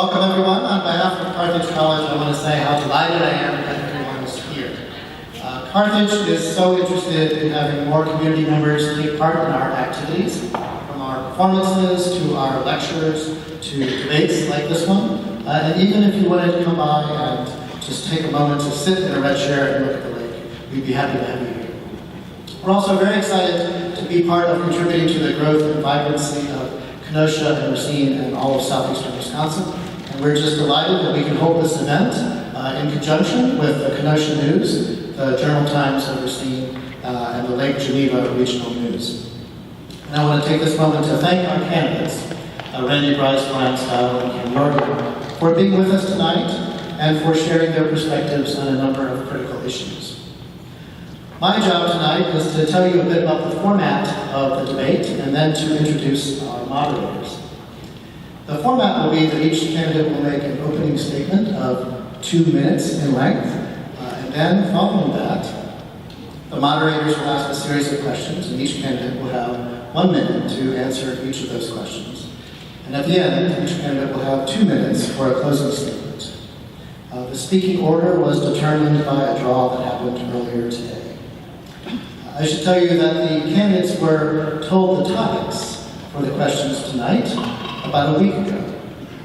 Welcome everyone. On behalf of Carthage College, I want to say how delighted I am that everyone is here. Carthage is so interested in having more community members take part in our activities, from our performances to our lectures to debates like this one. And even if you wanted to come by and just take a moment to sit in a red chair and look at the lake, we'd be happy to have you here. We're also very excited to be part of contributing to the growth and vibrancy of Kenosha and Racine and all of southeastern Wisconsin. And we're just delighted that we can hold this event in conjunction with the Kenosha News, the Journal-Times of Racine, and the Lake Geneva Regional News. And I want to take this moment to thank our candidates, Bryce, Bryan Steil, and Ken Yorgan, for being with us tonight and for sharing their perspectives on a number of critical issues. My job tonight is to tell you a bit about the format of the debate and then to introduce our moderators. The format will be that each candidate will make an opening statement of 2 minutes in length, and then following that, the moderators will ask a series of questions, and each candidate will have 1 minute to answer each of those questions. And at the end, each candidate will have 2 minutes for a closing statement. The speaking order was determined by a draw that happened earlier today. I should tell you that the candidates were told the topics for the questions tonight about a week ago,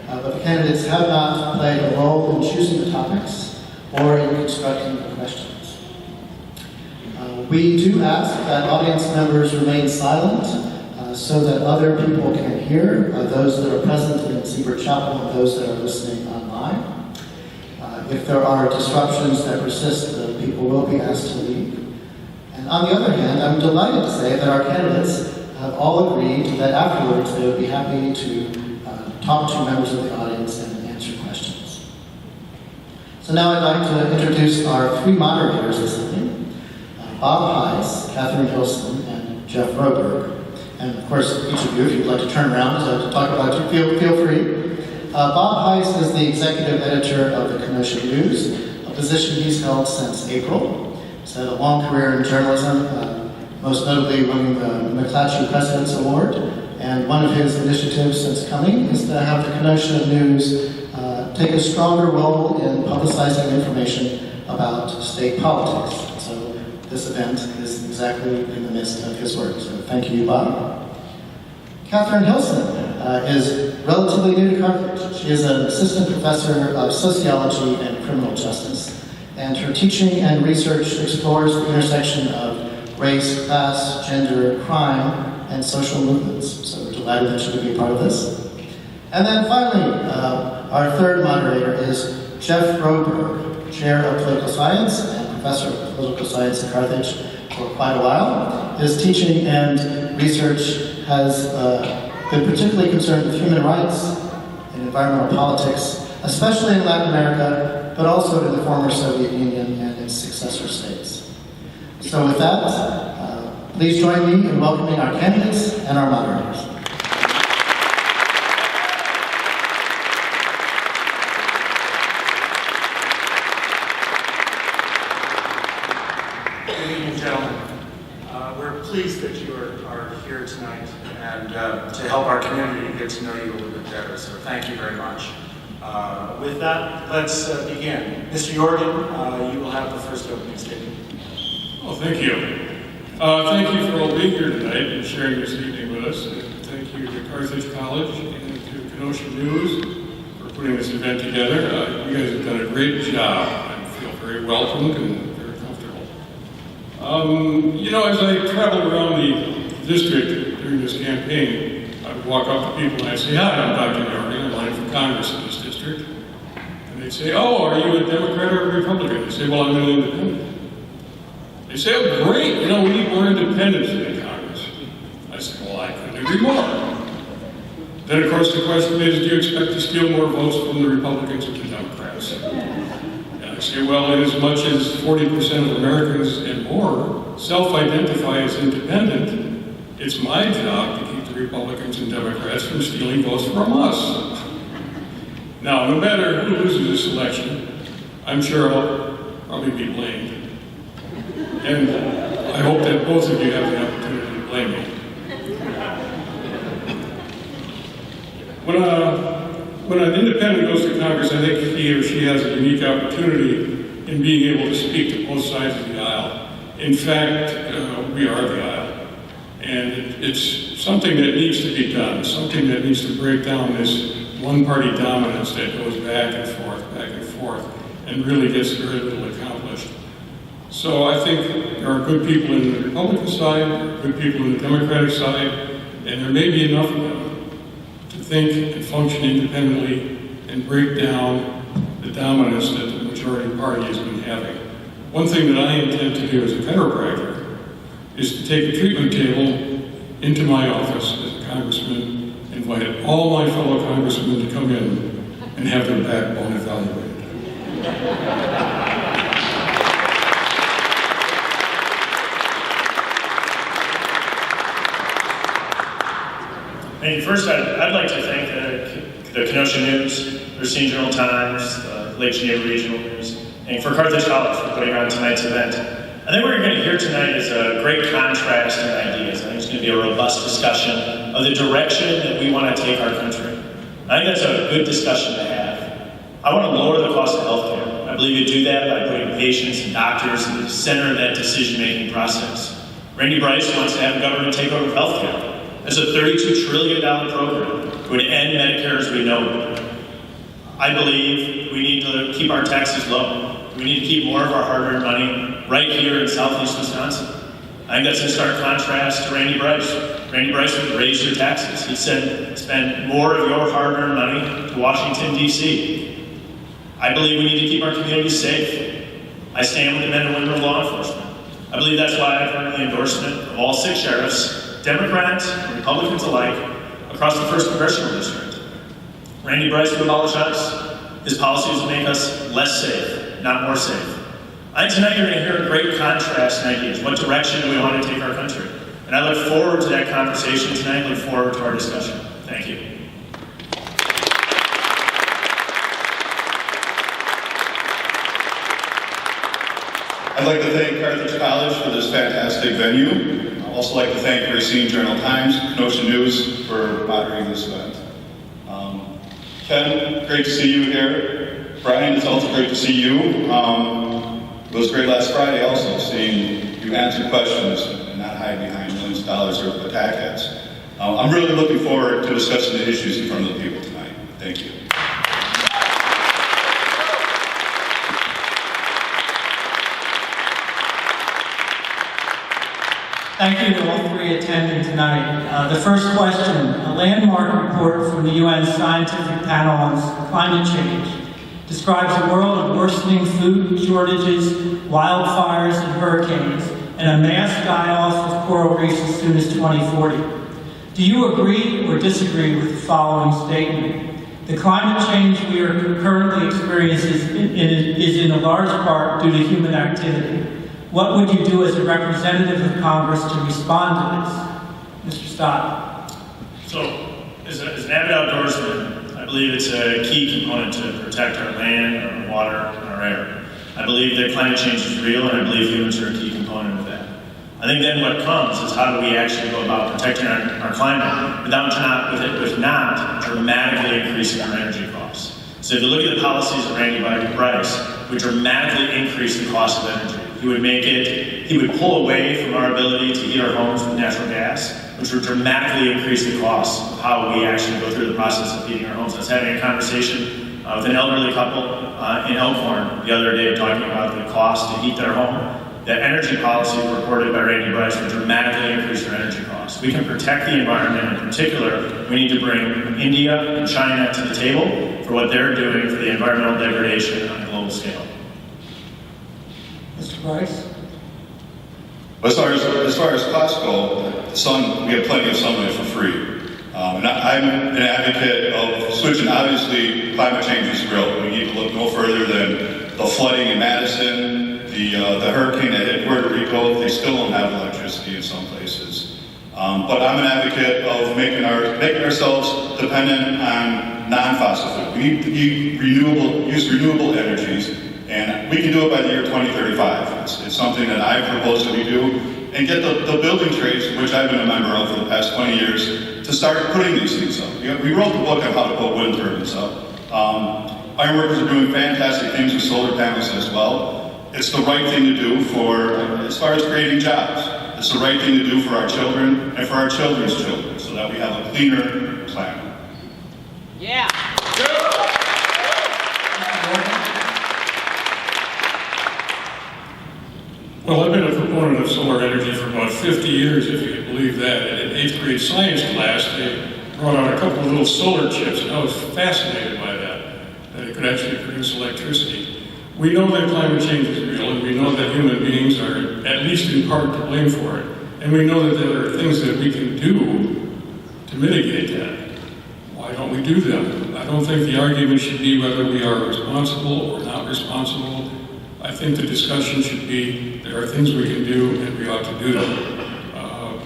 but the candidates have not played a role in choosing the topics or in constructing the questions. We do ask that audience members remain silent so that other people can hear, those that are present in Siebert Chapel and those that are listening online. If there are disruptions that persist, people will be asked to leave. And on the other hand, I'm delighted to say that our candidates have all agreed that afterwards they would be happy to talk to members of the audience and answer questions. So now I'd like to introduce our 3 moderators this evening, Bob Heiss, Catherine Hilson, and Jeff Roberg. And of course, each of you, if you'd like to turn around to talk about you, feel free. Bob Heiss is the executive editor of the Kenosha News, a position he's held since April. He's had a long career in journalism, most notably winning the McClatchy President's Award. And one of his initiatives since coming is to have the Kenosha News take a stronger role in publicizing information about state politics. So this event is exactly in the midst of his work. So thank you, Bob. Catherine Hilson is relatively new to Carthage. She is an assistant professor of sociology and criminal justice. And her teaching and research explores the intersection of race, class, gender, crime, and social movements. So we're delighted that she could be a part of this. And then finally, our third moderator is Jeff Roberg, chair of political science and professor of political science at Carthage for quite a while. His teaching and research has been particularly concerned with human rights and environmental politics, especially in Latin America, but also in the former Soviet Union and its successor states. So with that, please join me in welcoming our candidates and our moderators. Good evening, gentlemen. We're pleased that you are here tonight and to help our community get to know you a little bit better, so thank you very much. With that, let's begin. Mr. Yorgan, you will have the first opening statement. Well, thank you. Thank you for all being here tonight and sharing this evening with us. And thank you to Carthage College and to Kenosha News for putting this event together. You guys have done a great job. I feel very welcomed and very comfortable. As I traveled around the district during this campaign, I would walk up to people and I'd say, "Hi, I'm Dr. Yorgan. I'm running for Congress in this district." And they'd say, "Oh, are you a Democrat or a Republican?" I'd say, "Well, I'm an independent." They say, "Oh, great, we need more independents in Congress." I said, "Well, I couldn't agree more." Then, of course, the question is, do you expect to steal more votes from the Republicans or the Democrats? And I say, well, in as much as 40% of Americans and more self-identify as independent, it's my job to keep the Republicans and Democrats from stealing votes from us. Now, no matter who loses this election, I'm sure I'll probably be blamed. And I hope that both of you have the opportunity to blame me. when an independent goes to Congress, I think he or she has a unique opportunity in being able to speak to both sides of the aisle. In fact, we are the aisle. And it's something that needs to be done, something that needs to break down this one-party dominance that goes back and forth, and really gets very little accomplished. So I think there are good people in the Republican side, there are good people in the Democratic side, and there may be enough of them to think and function independently and break down the dominance that the majority party has been having. One thing that I intend to do as a chiropractor is to take a treatment table into my office as a congressman, invite all my fellow congressmen to come in and have their backbone evaluated. Thank you. First, I'd like to thank the Kenosha News, Racine Journal-Times, Lake Geneva Regional News, and for Carthage College for putting on tonight's event. I think what you're going to hear tonight is a great contrast in ideas. I think it's going to be a robust discussion of the direction that we want to take our country. I think that's a good discussion to have. I want to lower the cost of healthcare. I believe you do that by putting patients and doctors in the center of that decision-making process. Randy Bryce wants to have the government take over healthcare. That's a $32 trillion program. It would end Medicare as we know it. I believe we need to keep our taxes low. We need to keep more of our hard-earned money right here in southeast Wisconsin. I think that's in stark contrast to Randy Bryce. Randy Bryce would raise your taxes. He said, spend more of your hard-earned money to Washington, D.C. I believe we need to keep our communities safe. I stand with the men and women of law enforcement. I believe that's why I've earned the endorsement of all 6 sheriffs, Democrats and Republicans alike, across the 1st Congressional District. Randy Bryce would abolish ICE. His policies would make us less safe, not more safe. I think tonight you're going to hear a great contrast in ideas. What direction do we want to take our country? And I look forward to that conversation tonight, look forward to our discussion. Thank you. I'd like to thank Carthage College for this fantastic venue. I'd also like to thank Racine Journal-Times, Kenosha News for moderating this event. Ken, great to see you here. Bryan, it's also great to see you. It was great last Friday also, seeing you answer questions and not hide behind millions of dollars worth of attack ads. I'm really looking forward to discussing the issues in front of the people tonight. Thank you. Thank you to all 3 attending tonight. The first question, a landmark report from the UN Scientific Panel on Climate Change describes a world of worsening food shortages, wildfires, and hurricanes, and a mass die-off of coral reefs as soon as 2040. Do you agree or disagree with the following statement? The climate change we are currently experiencing is in a large part due to human activity. What would you do as a representative of Congress to respond to this? Mr. Steil. So, as an avid outdoorsman, I believe it's a key component to protect our land, our water, and our air. I believe that climate change is real, and I believe humans are a key component of that. I think then what comes is how do we actually go about protecting our climate without not dramatically increasing our energy costs. So if you look at the policies of Randy Bryce, would dramatically increase the cost of energy. He would pull away from our ability to heat our homes with natural gas, which would dramatically increase the cost of how we actually go through the process of heating our homes. I was having a conversation with an elderly couple in Elkhorn the other day talking about the cost to heat their home. The energy policy reported by Randy Bryce would dramatically increase their energy costs. We can protect the environment. In particular, we need to bring India and China to the table for what they're doing for the environmental degradation on a global scale. Mr. Bryce? As far as costs go, the sun, we have plenty of sunlight for free. And I'm an advocate of switching. Obviously, climate change is real. We need to look no further than the flooding in Madison, the hurricane that hit Puerto Rico. They still don't have electricity in some places. But I'm an advocate of making ourselves dependent on non-fossil food. We need to use renewable energies, and we can do it by the year 2035. It's something that I propose that we do. and get the building trades, which I've been a member of for the past 20 years, to start putting these things up. We wrote the book on how to put wind turbines up. Ironworkers are doing fantastic things with solar panels as well. It's the right thing to do as far as creating jobs. It's the right thing to do for our children and for our children's children, so that we have a cleaner planet. Yeah. Well, I've been a proponent of solar energy for about 50 years, if you can believe that. And in 8th grade science class, they brought out a couple of little solar chips, and I was fascinated by that it could actually produce electricity. We know that climate change is real, and we know that human beings are at least in part to blame for it. And we know that there are things that we can do to mitigate that. Why don't we do them? I don't think the argument should be whether we are responsible or not responsible. I think the discussion should be, there are things we can do and we ought to do them.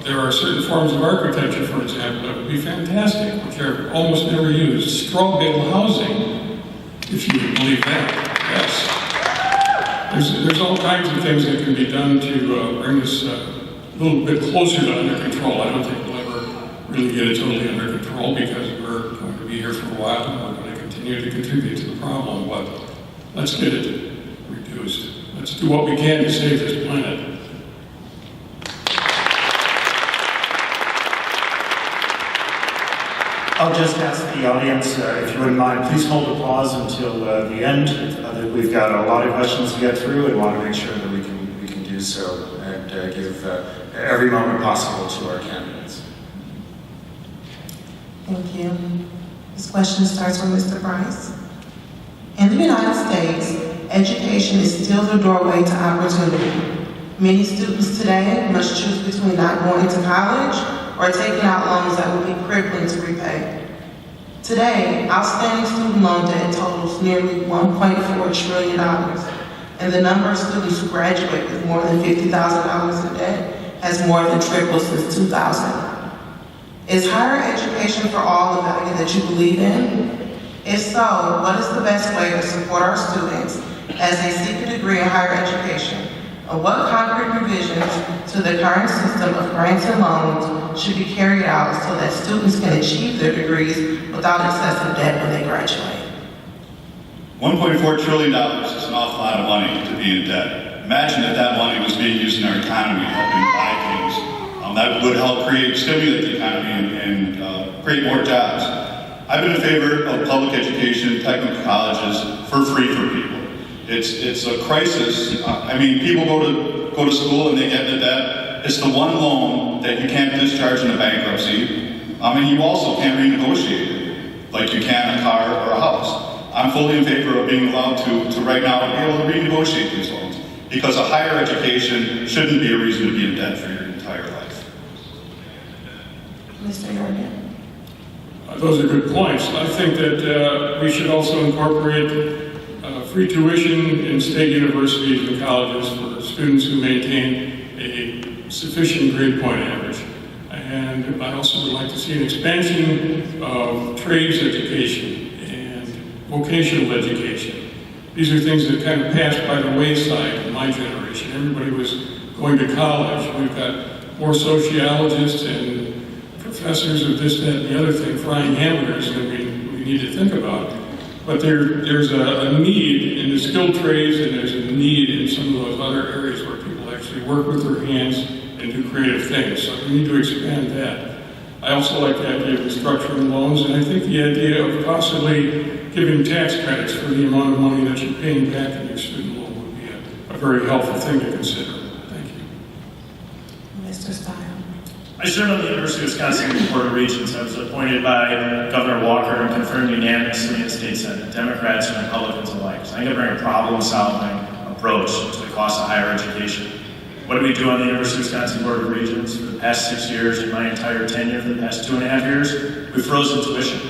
There are certain forms of architecture, for example, that would be fantastic, which are almost never used. Straw bale housing, if you would believe that, yes. There's all kinds of things that can be done to bring us a little bit closer to under control. I don't think we'll ever really get it totally under control because we're going to be here for a while and we're going to continue to contribute to the problem, but let's get it reduced. Let's do what we can to save this planet. I'll just ask the audience, if you wouldn't mind, please hold applause until the end. We've got a lot of questions to get through and want to make sure that we can do so and give every moment possible to our candidates. Thank you. This question starts with Mr. Bryce. In the United States, education is still the doorway to opportunity. Many students today must choose between not going to college or taking out loans that would be crippling to repay. Today, outstanding student loan debt totals nearly $1.4 trillion, and the number of students who graduate with more than $50,000 in debt has more than tripled since 2000. Is higher education for all the value that you believe in? If so, what is the best way to support our students as they seek a degree in higher education? And what concrete revisions to the current system of grants and loans should be carried out so that students can achieve their degrees without excessive debt when they graduate? $1.4 trillion is an awful lot of money to be in debt. Imagine if that money was being used in our economy, helping buy things. That would help stimulate the economy and create more jobs. I've been in favor of public education, technical colleges, for free for people. It's a crisis. I mean, people go to school and they get into debt. It's the one loan that you can't discharge in a bankruptcy. And you also can't renegotiate it, like you can a car or a house. I'm fully in favor of being allowed to right now be able to renegotiate these loans, because a higher education shouldn't be a reason to be in debt for your entire life. Mr. Yorgan. Those are good points. I think that we should also incorporate free tuition in state universities and colleges for students who maintain a sufficient grade point average. And I also would like to see an expansion of trades education and vocational education. These are things that kind of passed by the wayside in my generation. Everybody was going to college. We've got more sociologists and professors of this, that, and the other thing frying hamburgers than we need to think about. But there's a need in the skilled trades, and there's a need in some of those other areas where people actually work with their hands and do creative things. So we need to expand that. I also like the idea of restructuring loans, and I think the idea of possibly giving tax credits for the amount of money that you're paying back in your student loan would be a very helpful thing to consider. Thank you. Mr. Steil. I served on the University of Wisconsin Board of Regents. I was appointed by Governor Walker and confirmed unanimously in the state Senate, Democrats and Republicans alike. So I think I bring a problem-solving approach to the cost of higher education. What do we do on the University of Wisconsin Board of Regents? For the past 6 years, in my entire tenure, for the past 2.5 years, we've frozen tuition.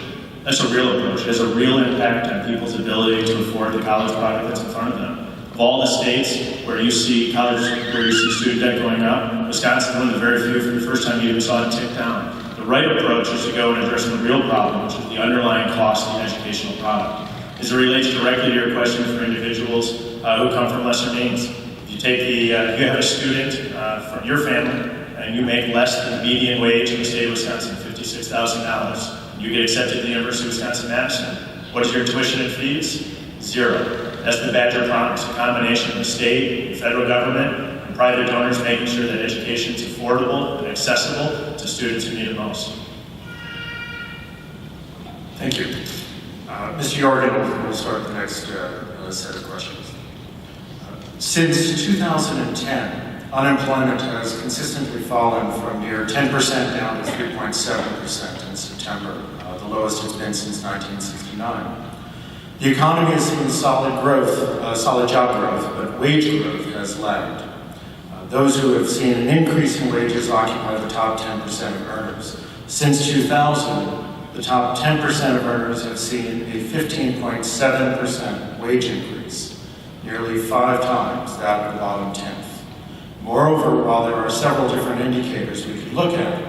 That's a real approach. It has a real impact on people's ability to afford the college product that's in front of them. Of all the states where you see student debt going up, Wisconsin is one of the very few, for the first time you even saw it tick down. The right approach is to go and address the real problem, which is the underlying cost of the educational product. As it relates directly to your question for individuals who come from lesser means, if you take you have a student from your family, and you make less than the median wage in the state of Wisconsin, $56,000. You get accepted to the University of Wisconsin-Madison. What is your tuition and fees? 0. That's the Badger Promise, a combination of the state, the federal government, and private donors making sure that education is affordable and accessible to students who need it most. Thank you. Mr. Yorgan will start the next set of questions. Since 2010, unemployment has consistently fallen from near 10% down to 3.7% in September, the lowest it's been since 1969. The economy has seen solid growth, solid job growth, but wage growth has lagged. Those who have seen an increase in wages occupy the top 10% of earners. Since 2000, the top 10% of earners have seen a 15.7% wage increase, nearly 5 times that of the bottom 10th. Moreover, while there are several different indicators we could look at,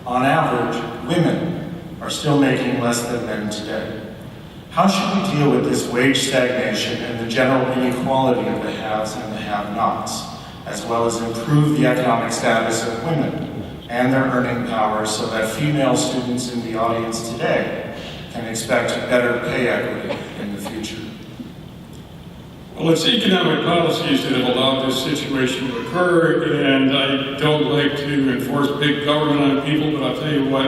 on average, women are still making less than men today. How should we deal with this wage stagnation and the general inequality of the haves and the have-nots, as well as improve the economic status of women and their earning power so that female students in the audience today can expect better pay equity in the future? Well, it's economic policies that have allowed this situation to occur, and I don't like to enforce big government on people, but I'll tell you what,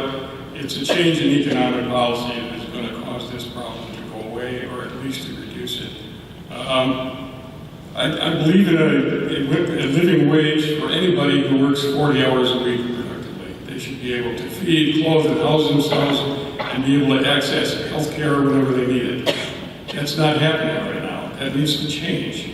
it's a change in economic policy that is going to cause this problem to go away, or at least to reduce it. I believe in a living wage for anybody who works 40 hours a week productively. They should be able to feed, clothe, and house themselves, and be able to access health care whenever they need it. That's not happening right now. That needs to change.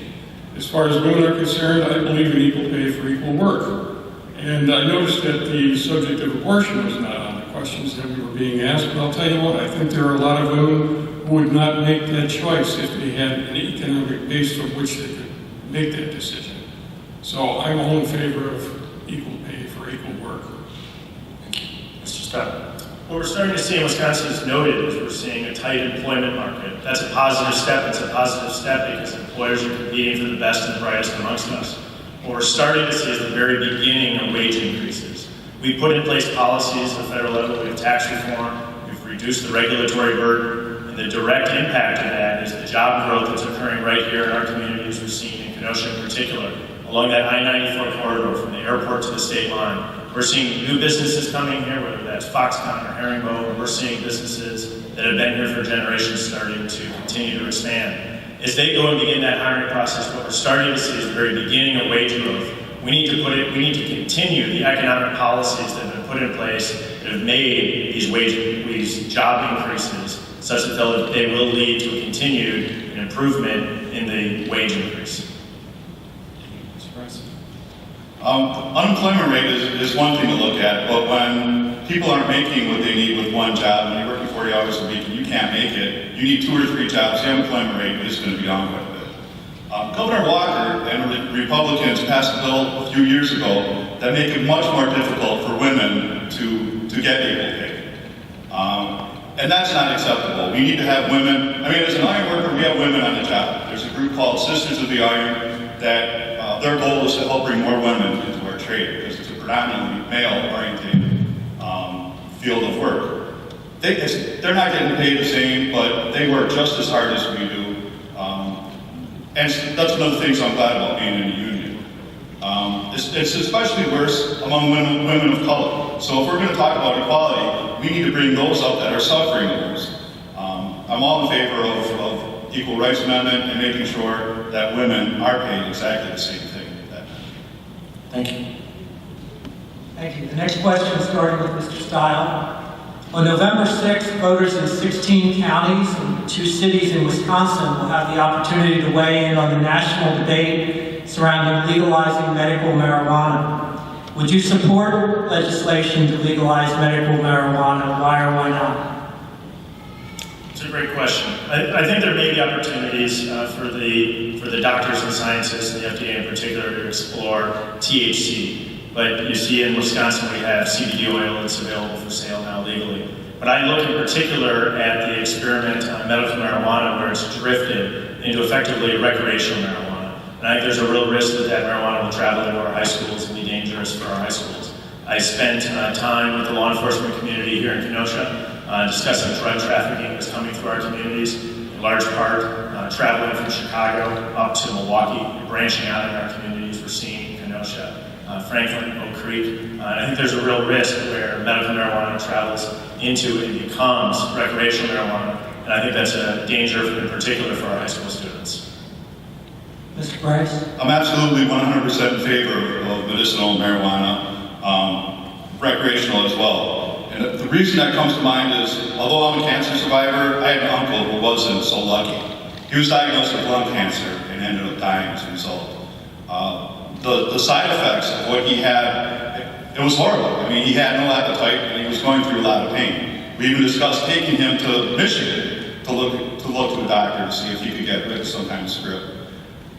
As far as women are concerned, I believe in equal pay for equal work. And I noticed that the subject of abortion was not on the questions that we were being asked, but I'll tell you what, I think there are a lot of women who would not make that choice if they had an economic base from which they could make that decision. So I'm all in favor of equal pay for equal work. Thank you. Mr. Steil. What we're starting to see in Wisconsin is noted is we're seeing a tight employment market. That's a positive step. It's a positive step because employers are competing for the best and the brightest amongst us. What we're starting to see is the very beginning of wage increases. We put in place policies at the federal level. We have tax reform. We've reduced the regulatory burden. And the direct impact of that is the job growth that's occurring right here in our communities, Racine and Kenosha in particular, along that I-94 corridor from the airport to the state line. We're seeing new businesses coming here, whether that's Foxconn or Herringbone, and we're seeing businesses that have been here for generations starting to continue to expand. As they go and begin that hiring process, what we're starting to see is the very beginning of wage growth. We need to continue the economic policies that have been put in place that have made these job increases such that they will lead to a continued improvement in the wage increase. Mr. Bryce. Unemployment rate is one thing to look at, but when people aren't making what they need with one job, when you're working 40 hours a week and you can't make it, you need 2 or 3 jobs, the unemployment rate is going to be down quite a bit. Governor Walker and the Republicans passed a bill a few years ago that make it much more difficult for women to get equal pay. And that's not acceptable. We need to have women, as an iron worker, we have women on the job. There's a group called Sisters of the Iron that their goal is to help bring more women into our trade because it's a predominantly male-oriented field of work. They're not getting paid the same, but they work just as hard as we do. And that's one of the things I'm glad about being in a union. It's especially worse among women of color. So if we're going to talk about equality, we need to bring those up that are suffering the most. I'm all in favor of Equal Rights Amendment and making sure that women are paid exactly the same thing. Thank you. Thank you. The next question is starting with Mr. Steil. On November 6th, voters in 16 counties and 2 cities in Wisconsin will have the opportunity to weigh in on the national debate surrounding legalizing medical marijuana. Would you support legislation to legalize medical marijuana? Why or why not? It's a great question. I think there may be opportunities for the doctors and scientists, and the FDA in particular, to explore THC. But you see in Wisconsin we have CBD oil that's available for sale now legally. But I look in particular at the experiment on medical marijuana where it's drifted into effectively recreational marijuana. And And I think there's a real risk that marijuana will travel into our high schools and be dangerous for our high schools. I spent time with the law enforcement community here in Kenosha discussing drug trafficking that's coming through our communities, in large part traveling from Chicago up to Milwaukee, branching out in our communities, Racine, Kenosha, Franklin, Oak Creek. And I think there's a real risk where medical marijuana travels into and becomes recreational marijuana. And I think that's a danger in particular for our high school students. Mr. Bryce? I'm absolutely 100% in favor of medicinal marijuana, recreational as well. And the reason that comes to mind is, although I'm a cancer survivor, I had an uncle who wasn't so lucky. He was diagnosed with lung cancer and ended up dying as a result. The side effects of what he had, it was horrible. I mean, he had no appetite and he was going through a lot of pain. We even discussed taking him to Michigan to look to a doctor to see if he could get rid of some kind of script.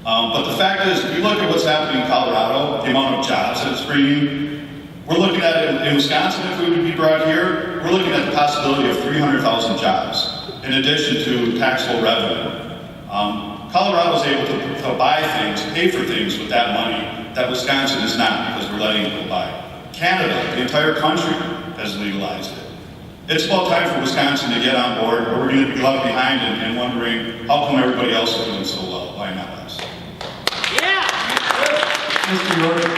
But the fact is, if you look at what's happening in Colorado, the amount of jobs that it's bringing, we're looking at it in Wisconsin, if it would be brought here, we're looking at the possibility of 300,000 jobs, in addition to taxable revenue. Colorado is able to buy things, pay for things with that money that Wisconsin is not, because we're letting it go by. Canada, the entire country, has legalized it. It's about time for Wisconsin to get on board, or we're going to be left behind and wondering, how come everybody else is doing so well? Why not us? Yeah. Mr. Yorgan?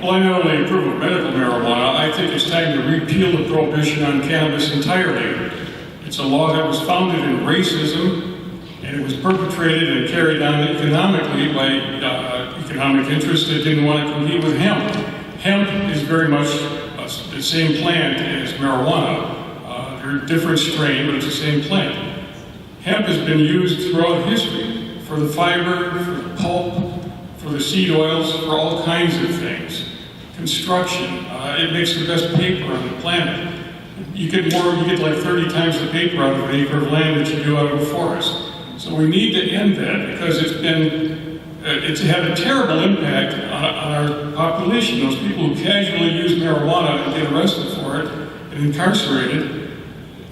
Well, I not only approve of medical marijuana, I think it's time to repeal the prohibition on cannabis entirely. It's a law that was founded in racism, and it was perpetrated and carried on economically by economic interests that didn't want to compete with hemp. Hemp is very much the same plant as marijuana. They're a different strain, but it's the same plant. Hemp has been used throughout history for the fiber, for the pulp, for the seed oils, for all kinds of things. Construction, it makes the best paper on the planet. You get like 30 times the paper out of an acre of land that you do out of a forest. So we need to end that because it's had a terrible impact on our population. Those people who casually use marijuana and get arrested for it and incarcerated,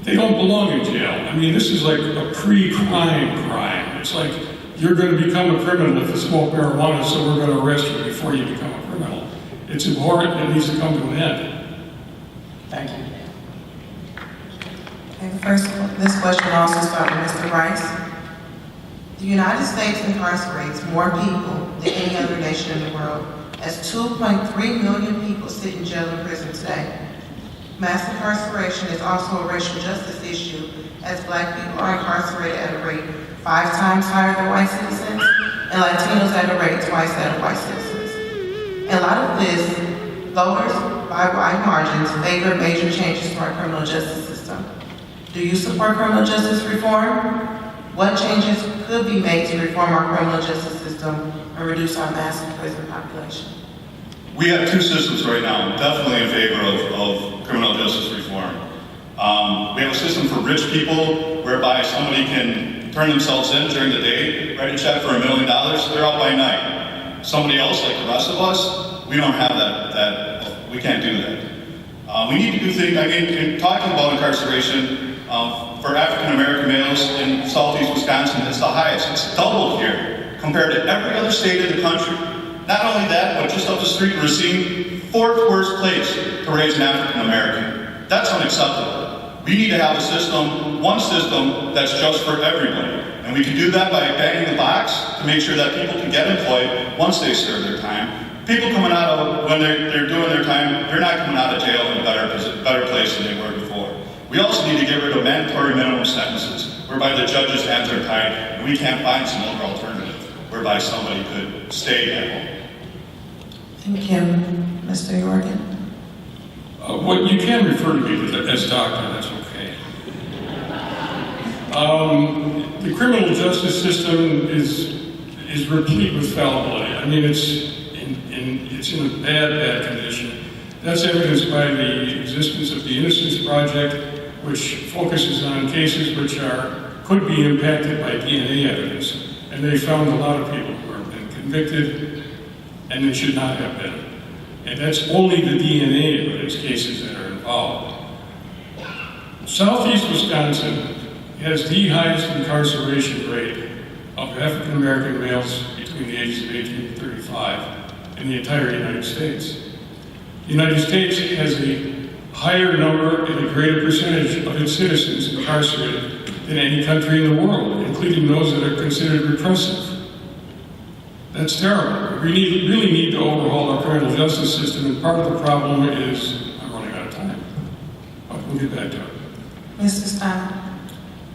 they don't belong in jail. I mean, this is like a pre-crime crime. It's like, you're going to become a criminal if you smoke marijuana, so we're going to arrest you before you become a criminal. It's abhorrent and it needs to come to an end. Thank you. Okay, this question will also start with Mr. Bryce. The United States incarcerates more people than any other nation in the world, as 2.3 million people sit in jail and prison today. Mass incarceration is also a racial justice issue, as Black people are incarcerated at a rate 5 times higher than white citizens, and Latinos at a rate twice that of white citizens. In light of this, voters by wide margins favor major changes to our criminal justice system. Do you support criminal justice reform? What changes could be made to reform our criminal justice system and reduce our massive prison population? We have two systems right now. I'm definitely in favor of criminal justice reform. We have a system for rich people whereby somebody can turn themselves in during the day, write a check for $1 million, they're out by night. Somebody else, like the rest of us, we don't have that we can't do that. We need to do things, I mean, in talking about incarceration, for African American males in southeast Wisconsin, it's the highest. It's doubled here compared to every other state in the country. Not only that, but just up the street in Racine, 4th worst place to raise an African American. That's unacceptable. We need to have a system, one system, that's just for everybody. And we can do that by banging the box to make sure that people can get employed once they serve their time. People coming out of, when they're doing their time, they're not coming out of jail in a better place than they were before. We also need to get rid of mandatory minimum sentences, whereby the judges have their time, and we can't find some other alternative, whereby somebody could stay at home. Thank you. Mr. Yorgan? Well, you can refer to me as doctor, that's okay. The criminal justice system is replete with fallibility. I mean, it's in a bad condition. That's evidenced by the existence of the Innocence Project, which focuses on cases which could be impacted by DNA evidence. And they found a lot of people who have been convicted and they should not have been. And that's only the DNA evidence cases that are involved. Southeast Wisconsin has the highest incarceration rate of African American males between the ages of 18 and 35 in the entire United States. The United States has a higher number and a greater percentage of its citizens incarcerated than any country in the world, including those that are considered repressive. That's terrible. We really need to overhaul our criminal justice system, and part of the problem is, I'm running out of time. We'll get back to it. Mr. Stein.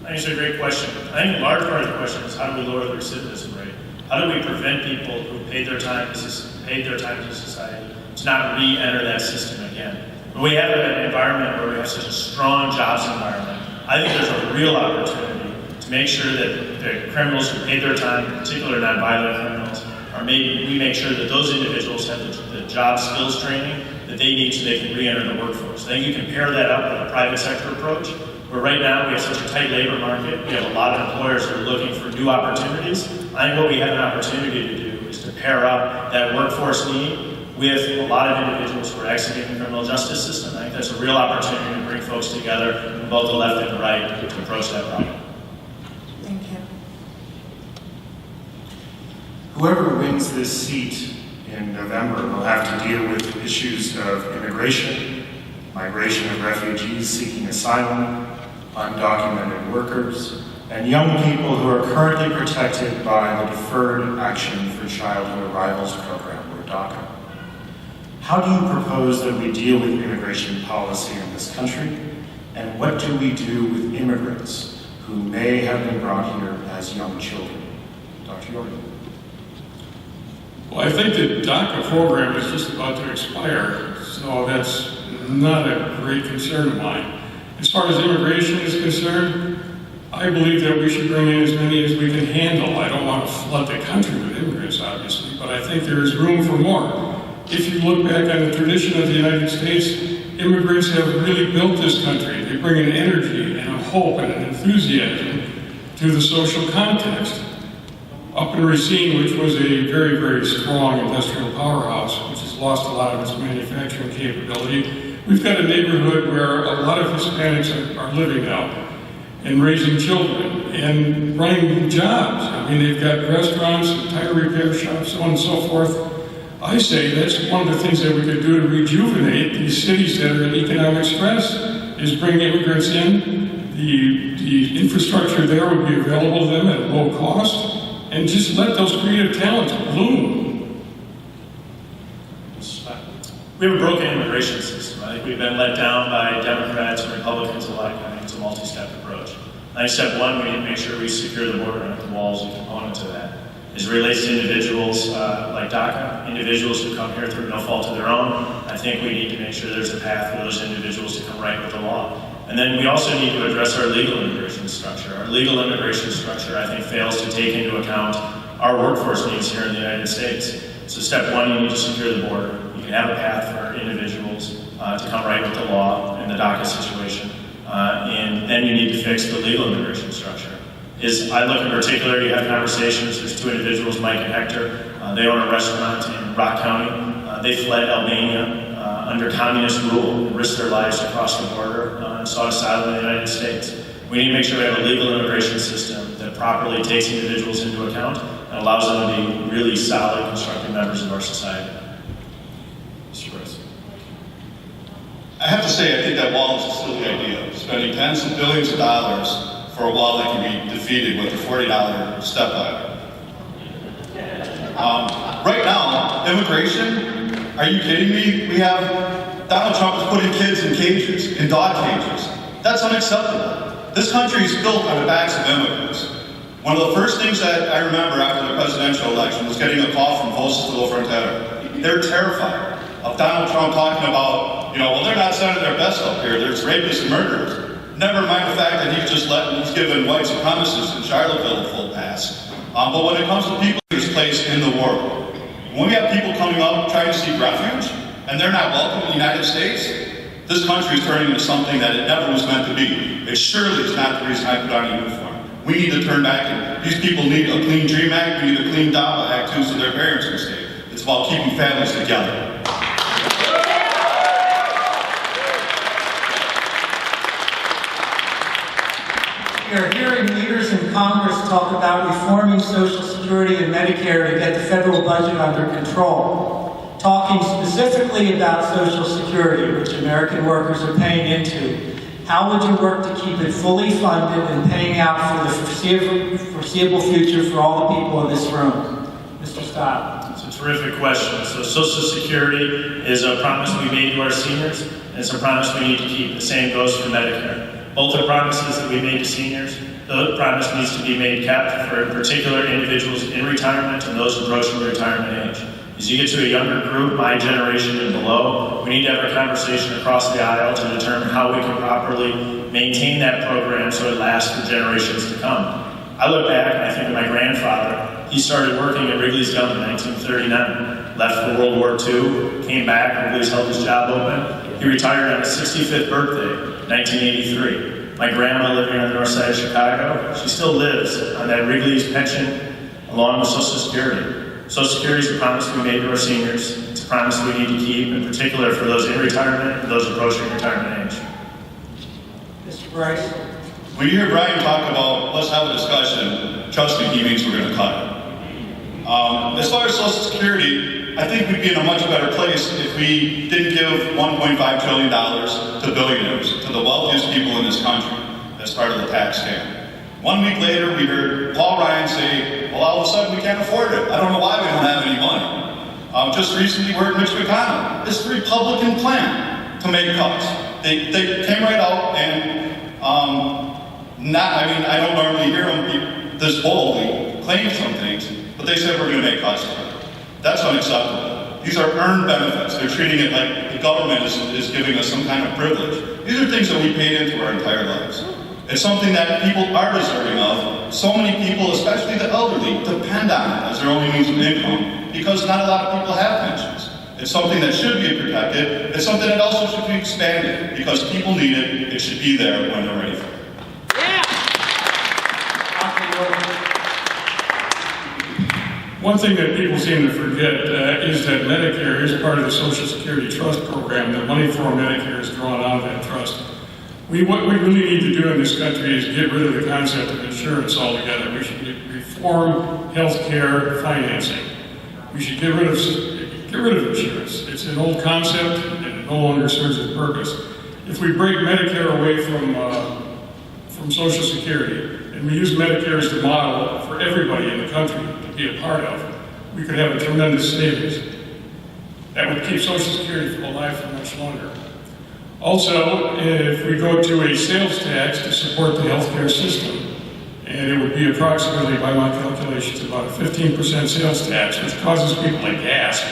I think it's a great question. I think a large part of the question is how do we lower the recidivism rate? How do we prevent people who paid their time to society to not re-enter that system again? When we have an environment where we have such a strong jobs environment, I think there's a real opportunity to make sure that the criminals who paid their time, in particular nonviolent criminals, we make sure that those individuals have the job skills training that they need so they can re-enter the workforce. I think you can pair that up with a private sector approach, where right now we have such a tight labor market, we have a lot of employers that are looking for new opportunities. I think what we have an opportunity to do is to pair up that workforce need with a lot of individuals who are exiting the criminal justice system. I think that's a real opportunity to bring folks together from both the left and the right to approach that problem. Thank you. Whoever wins this seat in November will have to deal with issues of immigration, migration of refugees seeking asylum, undocumented workers, and young people who are currently protected by the Deferred Action for Childhood Arrivals Program, or DACA. How do you propose that we deal with immigration policy in this country? And what do we do with immigrants who may have been brought here as young children? Dr. Yorgan. Well, I think the DACA program is just about to expire, so that's not a great concern of mine. As far as immigration is concerned, I believe that we should bring in as many as we can handle. I don't want to flood the country with immigrants, obviously, but I think there is room for more. If you look back on the tradition of the United States, immigrants have really built this country. They bring an energy and a hope and an enthusiasm to the social context. Up in Racine, which was a very, very strong industrial powerhouse, which has lost a lot of its manufacturing capability, we've got a neighborhood where a lot of Hispanics are living now and raising children and running jobs. I mean, they've got restaurants, tire repair shops, so on and so forth. I say that's one of the things that we could do to rejuvenate these cities that are in economic stress, is bring immigrants in. The infrastructure there would be available to them at a low cost, and just let those creative talents bloom. We have a broken immigration system. I think we've been let down by Democrats and Republicans alike. I think it's a multi-step approach. I think step one, we need to make sure we secure the border, and the wall is a component to that. As it relates to individuals like DACA, individuals who come here through no fault of their own, I think we need to make sure there's a path for those individuals to come right with the law. And then we also need to address our legal immigration structure. Our legal immigration structure, I think, fails to take into account our workforce needs here in the United States. So step one, you need to secure the border. You can have a path for individuals to come right with the law in the DACA situation. And then you need to fix the legal immigration structure. I look in particular, you have conversations, there's two individuals, Mike and Hector. They own a restaurant in Rock County. They fled Albania under communist rule and risked their lives to cross the border and sought asylum in the United States. We need to make sure we have a legal immigration system that properly takes individuals into account and allows them to be really solid, constructive members of our society. Mr. Bryce. I have to say, I think that wall is a silly idea. Spending tens of billions of dollars for a wall that can be defeated with a $40 step ladder. Right now, immigration, are you kidding me? We have, Donald Trump is putting kids in cages, in dog cages. That's unacceptable. This country is built on the backs of immigrants. One of the first things that I remember after the presidential election was getting a call from Voces de la Frontera. They're terrified of Donald Trump talking about, well, they're not sending their best up here. There's rapists and murderers. Never mind the fact that he's given white supremacists in Charlottesville a full pass. But when it comes to people, there's place in the world. When we have people coming up trying to seek refuge, and they're not welcome in the United States, this country is turning into something that it never was meant to be. It surely is not the reason I put on a uniform. We need to turn back, and these people need a clean DREAM Act, we need a clean DABA Act too, so their parents can stay. It's about keeping families together. We are hearing leaders in Congress talk about reforming Social Security and Medicare to get the federal budget under control. Talking specifically about Social Security, which American workers are paying into, how would you work to keep it fully funded and paying out for the foreseeable future for all the people in this room? Mr. Steil. It's a terrific question. So Social Security is a promise we made to our seniors, and it's a promise we need to keep. The same goes for Medicare. Both are promises that we made to seniors. The promise needs to be made kept for particular individuals in retirement and those approaching the retirement age. As you get to a younger group, my generation and below, we need to have a conversation across the aisle to determine how we can properly maintain that program so it lasts for generations to come. I look back and I think of my grandfather. He started working at Wrigley's Gum in 1939, left for World War II, came back, Wrigley's held his job open. He retired on his 65th birthday, 1983. My grandma living on the north side of Chicago, she still lives on that Wrigley's pension along with Social Security. Social Security is a promise we made to our seniors. It's a promise we need to keep, in particular for those in retirement and those approaching retirement age. Mr. Bryce. When you hear Bryan talk about, let's have a discussion, trust me, he means we're going to cut it. As far as Social Security, I think we'd be in a much better place if we didn't give $1.5 trillion to billionaires, to the wealthiest people in this country, as part of the tax scam. 1 week later, we heard Paul Ryan say, well, all of a sudden we can't afford it. I don't know why we don't have any money. Just recently, we heard Mitch McConnell. It's the Republican plan to make cuts. They came right out and I don't normally hear them this boldly claim some things, but they said we're going to make cuts. That's unacceptable. These are earned benefits. They're treating it like the government is giving us some kind of privilege. These are things that we paid into our entire lives. It's something that people are deserving of. So many people, especially the elderly, depend on it as their only means of income because not a lot of people have pensions. It's something that should be protected. It's something that also should be expanded because people need it. It should be there when they're ready for it. One thing that people seem to forget is that Medicare is part of the Social Security Trust Program. The money for Medicare is drawn out of that trust. What we really need to do in this country is get rid of the concept of insurance altogether. We should reform health care financing. We should get rid of insurance. It's an old concept and it no longer serves its purpose. If we break Medicare away from Social Security and we use Medicare as the model for everybody in the country to be a part of, we could have a tremendous savings. That would keep Social Security alive for much longer. Also, if we go to a sales tax to support the healthcare system, and it would be approximately, by my calculations, about a 15% sales tax, which causes people to gasp,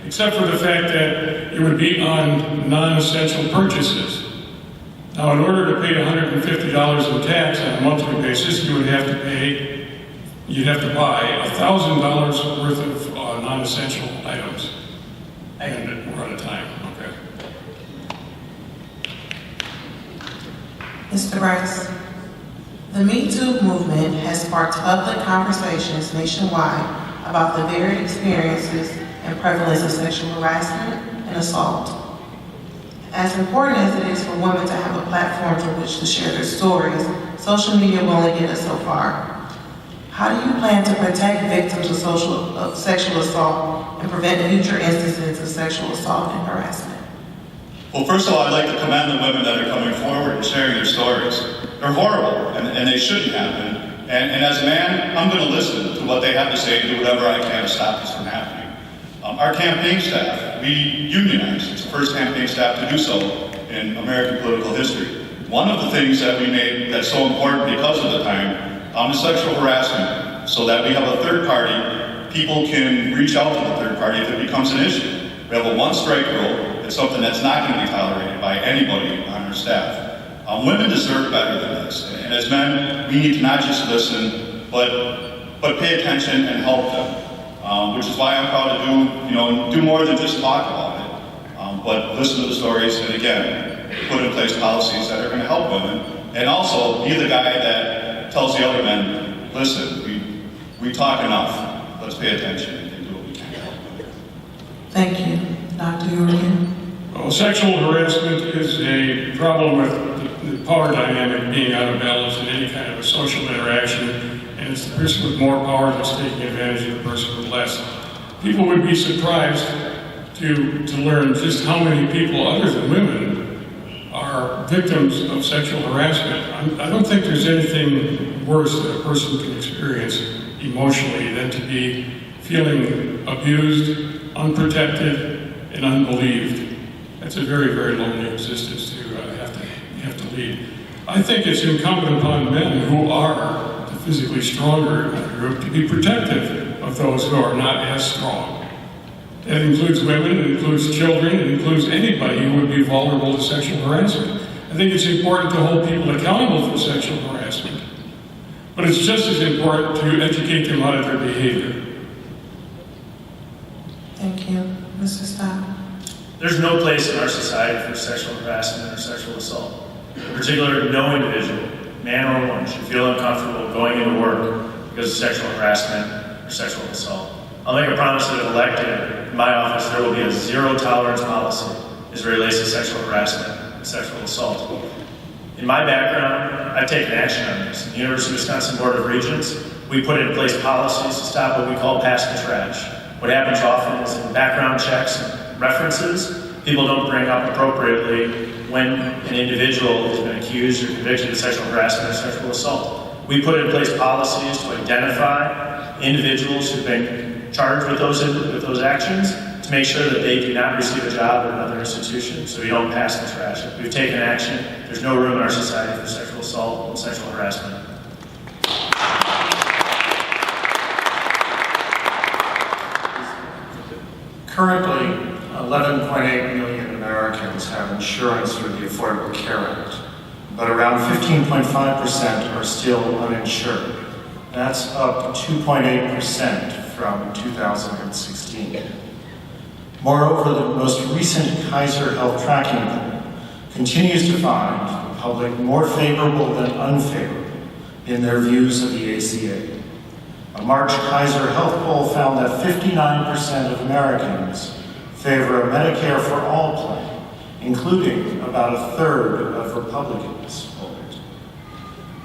except for the fact that it would be on non-essential purchases. Now, in order to pay $150 in tax on a monthly basis, you'd have to buy $1,000 worth of non-essential items. And we're out of time. Okay. Mr. Bryce, the Me Too movement has sparked public conversations nationwide about the varied experiences and prevalence of sexual harassment and assault. As important as it is for women to have a platform through which to share their stories, social media will only get us so far. How do you plan to protect victims of sexual assault and prevent future instances of sexual assault and harassment? Well, first of all, I'd like to commend the women that are coming forward and sharing their stories. They're horrible, and they shouldn't happen. And as a man, I'm going to listen to what they have to say and do whatever I can to stop this from happening. Our campaign staff, we unionized. It's the first campaign staff to do so in American political history. One of the things that we made that's so important because of the time is sexual harassment, so that we have a third party. People can reach out to the third party if it becomes an issue. We have a one-strike rule. It's something that's not going to be tolerated by anybody on our staff. Women deserve better than this. And as men, we need to not just listen, but pay attention and help them. Which is why I'm proud to do more than just talk about it, but listen to the stories and again, put in place policies that are going to help women, and also be the guy that tells the other men, listen, we talk enough, let's pay attention and do what we can to help women. Thank you. Dr. Yorgan. Well, sexual harassment is a problem with the power dynamic being out of balance in any kind of a social interaction, and it's the person with more power that's taking advantage of the person with less. People would be surprised to learn just how many people other than women are victims of sexual harassment. I don't think there's anything worse that a person can experience emotionally than to be feeling abused, unprotected, and unbelieved. That's a very, very lonely existence to have to lead. I think it's incumbent upon men who are the physically stronger in the group to be protective of those who are not as strong. That includes women, it includes children, it includes anybody who would be vulnerable to sexual harassment. I think it's important to hold people accountable for sexual harassment, but it's just as important to educate them out of their behavior. Thank you. Mr. Steil. There's no place in our society for sexual harassment or sexual assault. In particular, no individual, man or woman, should feel uncomfortable going into work because of sexual harassment or sexual assault. I'll make a promise that if elected in my office, there will be a zero tolerance policy as it relates to sexual harassment and sexual assault. In my background, I've taken action on this. In the University of Wisconsin Board of Regents, we put in place policies to stop what we call pass the trash. What happens often is in background checks and references, people don't bring up appropriately when an individual has been accused or convicted of sexual harassment or sexual assault. We put in place policies to identify individuals who've been charged with those actions to make sure that they do not receive a job at another institution, so we don't pass the trash. We've taken action. There's no room in our society for sexual assault and sexual harassment. Currently, 11.8 million Americans have insurance through the Affordable Care Act, but around 15.5% are still uninsured. That's up 2.8% from 2016. Moreover, the most recent Kaiser Health Tracking Poll continues to find the public more favorable than unfavorable in their views of the ACA. A March Kaiser Health poll found that 59% of Americans favor a Medicare for all plan, including about a third of Republicans polled.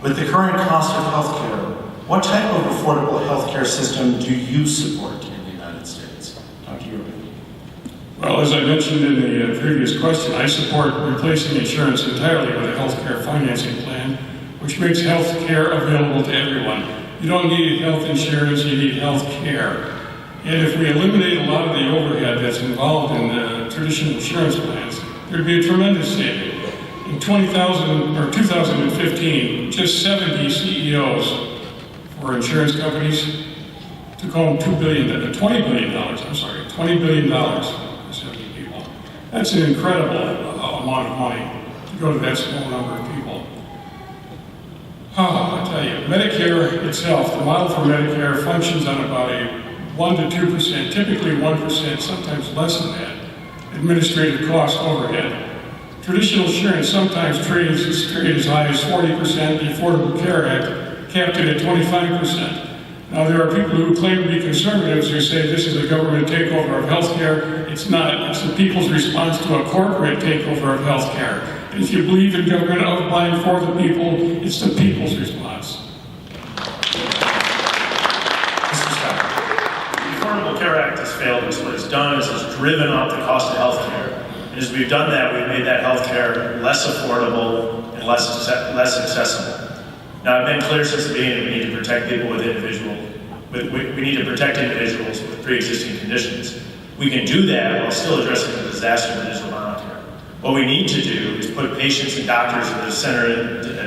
With the current cost of health care, what type of affordable health care system do you support in the United States? Dr. Yorgan. Well, as I mentioned in the previous question, I support replacing insurance entirely with a health care financing plan, which makes health care available to everyone. You don't need health insurance, you need health care. And if we eliminate a lot of the overhead that's involved in the traditional insurance plans, there'd be a tremendous saving. In 2015, just 70 CEOs for insurance companies took home $20 billion for 70 people. That's an incredible amount of money to go to that small number of people. I tell you, Medicare itself, the model for Medicare functions on about a 1 to 2%, typically 1%, sometimes less than that, administrative cost overhead. Traditional insurance sometimes trades as high as 40%. The Affordable Care Act capped it at 25%. Now, there are people who claim to be conservatives who say this is a government takeover of health care. It's not. It's the people's response to a corporate takeover of health care. And if you believe in government of, by, and for the people, it's the people's response. Mr. Steil. The Affordable Care Act has failed us. What it's done is it's driven up the cost of health care. And as we've done that, we've made that health care less affordable and less accessible. Now, I've been clear since the beginning, we need to protect people with we need to protect individuals with pre-existing conditions. We can do that while still addressing the disaster that is Obamacare. What we need to do is put patients and doctors at the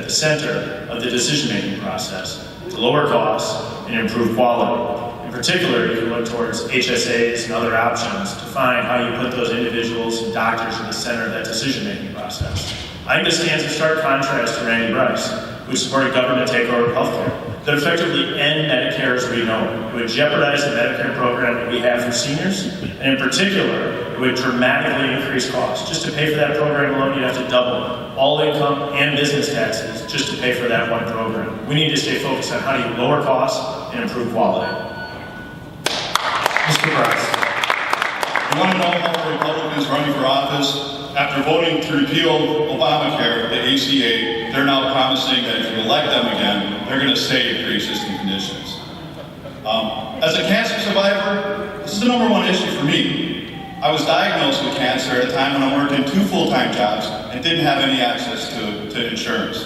center of the decision-making process to lower costs and improve quality. In particular, you can look towards HSAs and other options to find how you put those individuals and doctors at the center of that decision-making process. I think this stands in stark contrast to Randy Bryce, who supported government takeover of healthcare that effectively end Medicare as we know it. It would jeopardize the Medicare program that we have for seniors, and in particular, it would dramatically increase costs. Just to pay for that program alone, you'd have to double all income and business taxes just to pay for that one program. We need to stay focused on how do you lower costs and improve quality. Mr. Bryce. You want to know how the Republicans running for office, after voting to repeal Obamacare, the ACA, they're now promising that if you elect them again, they're going to save pre-existing conditions. As a cancer survivor, this is the #1 issue for me. I was diagnosed with cancer at a time when I'm working 2 full-time jobs and didn't have any access to insurance.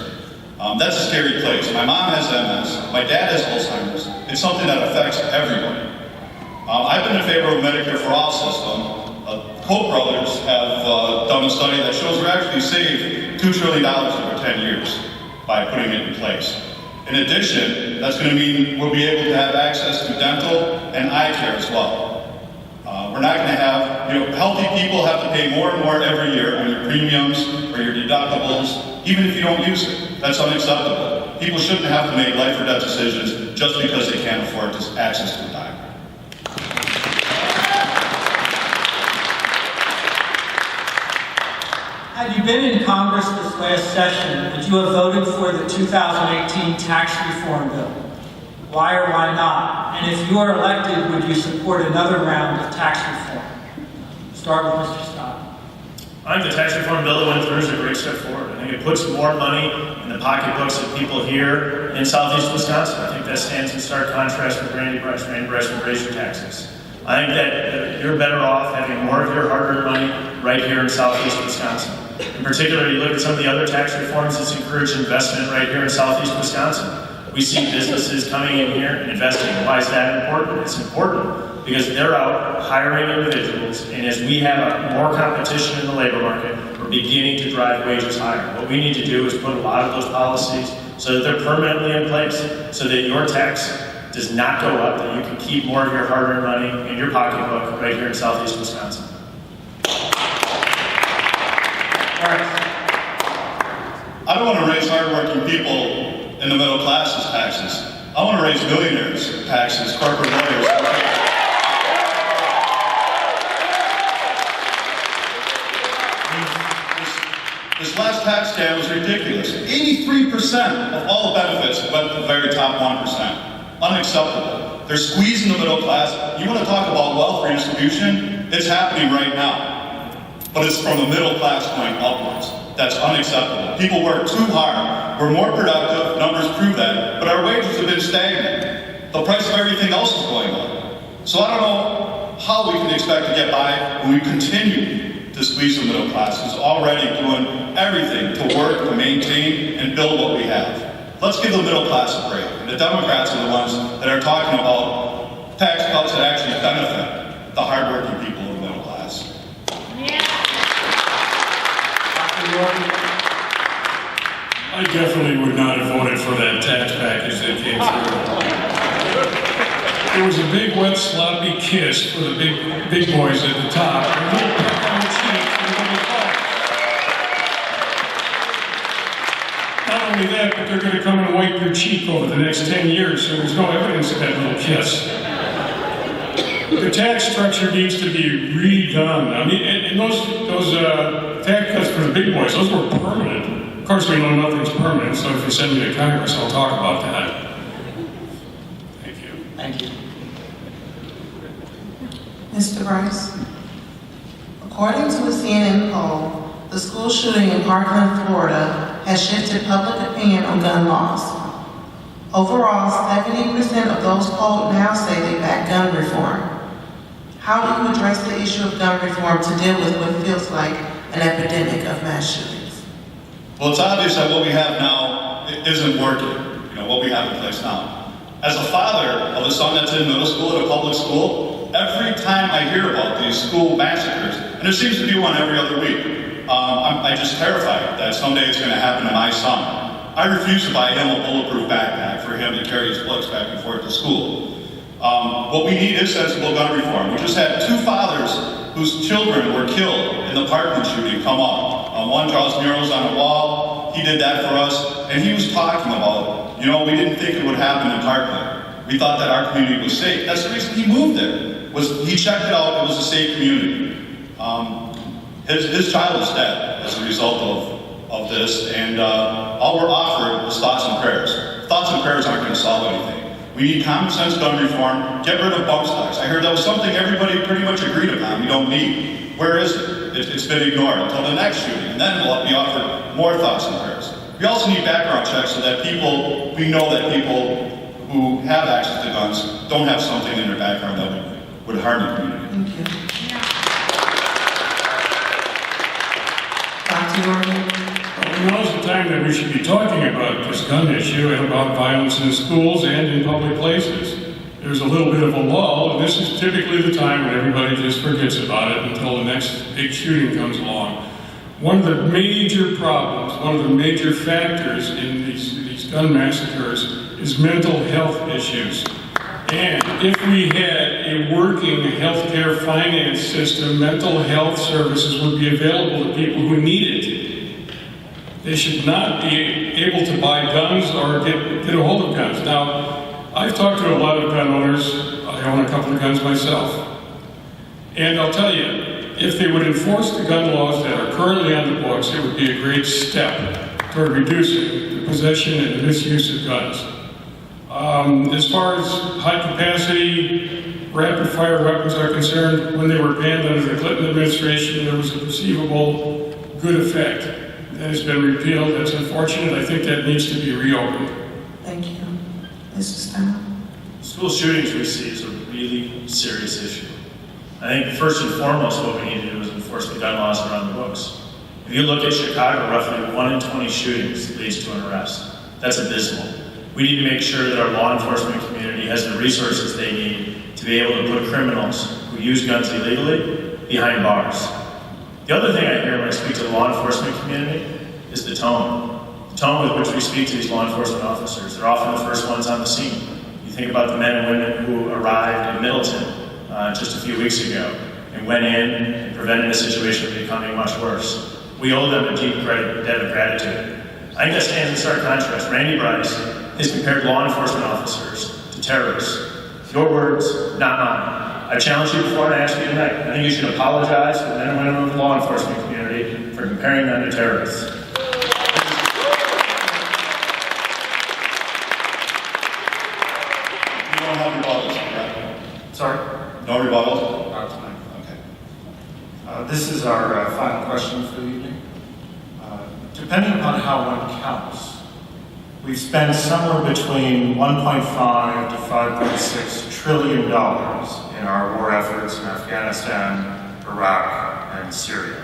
That's a scary place. My mom has MS, my dad has Alzheimer's. It's something that affects everybody. I've been in favor of Medicare for All system. Koch brothers have done a study that shows we're actually saved $2 trillion over 10 years by putting it in place. In addition, that's going to mean we'll be able to have access to dental and eye care as well. We're not going to have, healthy people have to pay more and more every year on your premiums or your deductibles, even if you don't use it. That's unacceptable. People shouldn't have to make life or death decisions just because they can't afford access to a doctor. Had you been in Congress this last session, would you have voted for the 2018 tax reform bill? Why or why not? And if you are elected, would you support another round of tax reform? Start with Mr. Steil. I think the tax reform bill that went through is a great step forward. I think it puts more money in the pocketbooks of people here in southeast Wisconsin. I think that stands in stark contrast with Randy Bryce. Randy Bryce would raise your taxes. I think that you're better off having more of your hard-earned money right here in southeast Wisconsin. In particular, you look at some of the other tax reforms that's encouraged investment right here in southeast Wisconsin. We see businesses coming in here and investing. Why is that important? It's important because they're out hiring individuals, and as we have more competition in the labor market, we're beginning to drive wages higher. What we need to do is put a lot of those policies so that they're permanently in place, so that your tax does not go up, that you can keep more of your hard-earned money in your pocketbook right here in southeast Wisconsin. I don't want to raise hardworking people in the middle class's taxes. I want to raise millionaires' taxes, corporate lawyers. This last tax scam was ridiculous. 83% of all the benefits went to the very top 1%. Unacceptable. They're squeezing the middle class. You want to talk about wealth redistribution? It's happening right now. But it's from the middle class going upwards. That's unacceptable. People work too hard. We're more productive, numbers prove that, but our wages have been stagnant. The price of everything else is going up. So I don't know how we can expect to get by when we continue to squeeze the middle class, who's already doing everything to work, to maintain, and build what we have. Let's give the middle class a break. And the Democrats are the ones that are talking about tax cuts that actually benefit the hardworking people in the middle class. I definitely would not have voted for that tax package that came through. There was a big, wet, sloppy kiss for the big boys at the top. And a little peck on the cheek for the little class. Not only that, but they're going to come and wipe your cheek over the next 10 years, so there's no evidence of that little kiss. The tax structure needs to be redone. I mean, and those tax cuts for the big boys, those were permanent. Of course, we know nothing's permanent, so if you send me to Congress, I'll talk about that. Thank you. Thank you. Mr. Bryce, according to a CNN poll, the school shooting in Parkland, Florida has shifted public opinion on gun laws. Overall, 70% of those polled now say they back gun reform. How do you address the issue of gun reform to deal with what feels like an epidemic of mass shootings? Well, it's obvious that what we have now isn't working, what we have in place now. As a father of a son that's in middle school at a public school, every time I hear about these school massacres, and there seems to be one every other week, I'm just terrified that someday it's going to happen to my son. I refuse to buy him a bulletproof backpack for him to carry his books back and forth to school. What we need is sensible gun reform. We just had 2 fathers whose children were killed in the Parkland shooting come up. One draws murals on a wall. He did that for us. And he was talking about, we didn't think it would happen in Parkland. We thought that our community was safe. That's the reason he moved there. He checked it out. It was a safe community. His child is dead as a result of this. And all we're offered is thoughts and prayers. Thoughts and prayers aren't going to solve anything. We need common sense gun reform, get rid of bump stocks. I heard that was something everybody pretty much agreed upon we don't need. Where is it? It's been ignored until the next shooting, and then we'll be offered more thoughts and prayers. We also need background checks so that we know that people who have access to guns don't have something in their background that would harm the community. Thank you. Dr. Yorgan? Now is the time that we should be talking about this gun issue and about violence in schools and in public places. There's a little bit of a lull, and this is typically the time when everybody just forgets about it until the next big shooting comes along. One of the major problems, one of the major factors in these gun massacres is mental health issues. And if we had a working healthcare finance system, mental health services would be available to people who need it. They should not be able to buy guns or get a hold of guns. Now, I've talked to a lot of gun owners. I own a couple of guns myself. And I'll tell you, if they would enforce the gun laws that are currently on the books, it would be a great step toward reducing the possession and the misuse of guns. As far as high-capacity, rapid-fire weapons are concerned, when they were banned under the Clinton administration, there was a perceivable good effect. That has been repealed. That's unfortunate. I think that needs to be reopened. Thank you. Mr. Steil? School shootings we see is a really serious issue. I think first and foremost what we need to do is enforce the gun laws that are on the books. If you look at Chicago, roughly 1 in 20 shootings leads to an arrest. That's abysmal. We need to make sure that our law enforcement community has the resources they need to be able to put criminals who use guns illegally behind bars. The other thing I hear when I speak to the law enforcement community is the tone. The tone with which we speak to these law enforcement officers. They're often the first ones on the scene. You think about the men and women who arrived in Middleton just a few weeks ago and went in and prevented a situation from becoming much worse. We owe them a deep debt of gratitude. I think that stands in stark contrast. Randy Bryce has compared law enforcement officers to terrorists. Your words, not mine. I challenge you before and I ask you tonight. I think you should apologize to the men and women of the law enforcement community for comparing them to terrorists. You don't have rebuttals, correct? Sorry? No rebuttals? Not tonight. Okay. This is our final question for the evening. Depending upon how one counts, we've spent somewhere between $1.5 to $5.6 trillion in our war efforts in Afghanistan, Iraq, and Syria.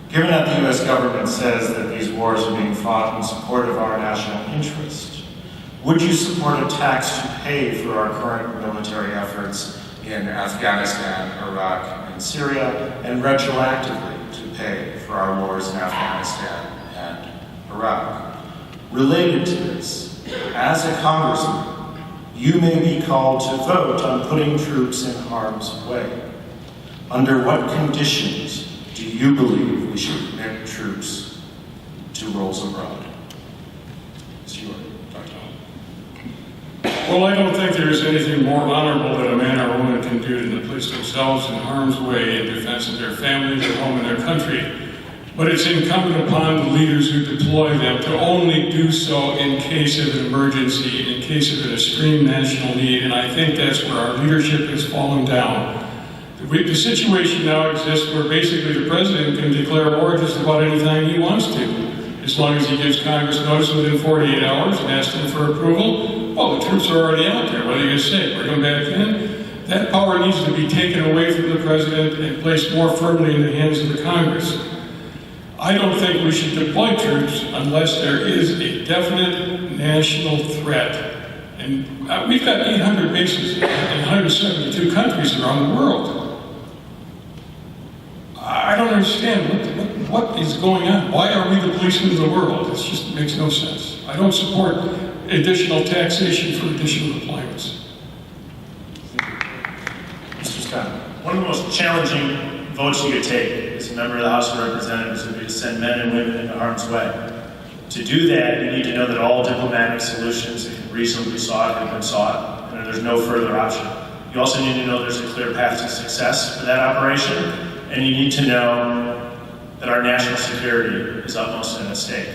Given that the U.S. government says that these wars are being fought in support of our national interest, would you support a tax to pay for our current military efforts in Afghanistan, Iraq, and Syria, and retroactively to pay for our wars in Afghanistan and Iraq? Related to this, as a congressman, you may be called to vote on putting troops in harm's way. Under what conditions do you believe we should permit troops to roles abroad? Mr. Yorgan, Dr. Well, I don't think there is anything more honorable that a man or woman can do than to place themselves in harm's way in defense of their family, their home, and their country. But it's incumbent upon the leaders who deploy them to only do so in case of an emergency, in case of an extreme national need, and I think that's where our leadership has fallen down. The situation now exists where basically the president can declare war just about any time he wants to, as long as he gives Congress notice within 48 hours and asks them for approval. Well, the troops are already out there. What are you going to say? Bring them back in? That power needs to be taken away from the president and placed more firmly in the hands of the Congress. I don't think we should deploy troops unless there is a definite national threat. And we've got 800 bases in 172 countries around the world. I don't understand what is going on. Why are we the policemen of the world? It just makes no sense. I don't support additional taxation for additional deployments. Mr. Stein. One of the most challenging votes you could take as a member of the House of Representatives would be to send men and women into harm's way. To do that, you need to know that all diplomatic solutions that can reasonably be sought have been sought, and there's no further option. You also need to know there's a clear path to success for that operation, and you need to know that our national security is utmost at stake.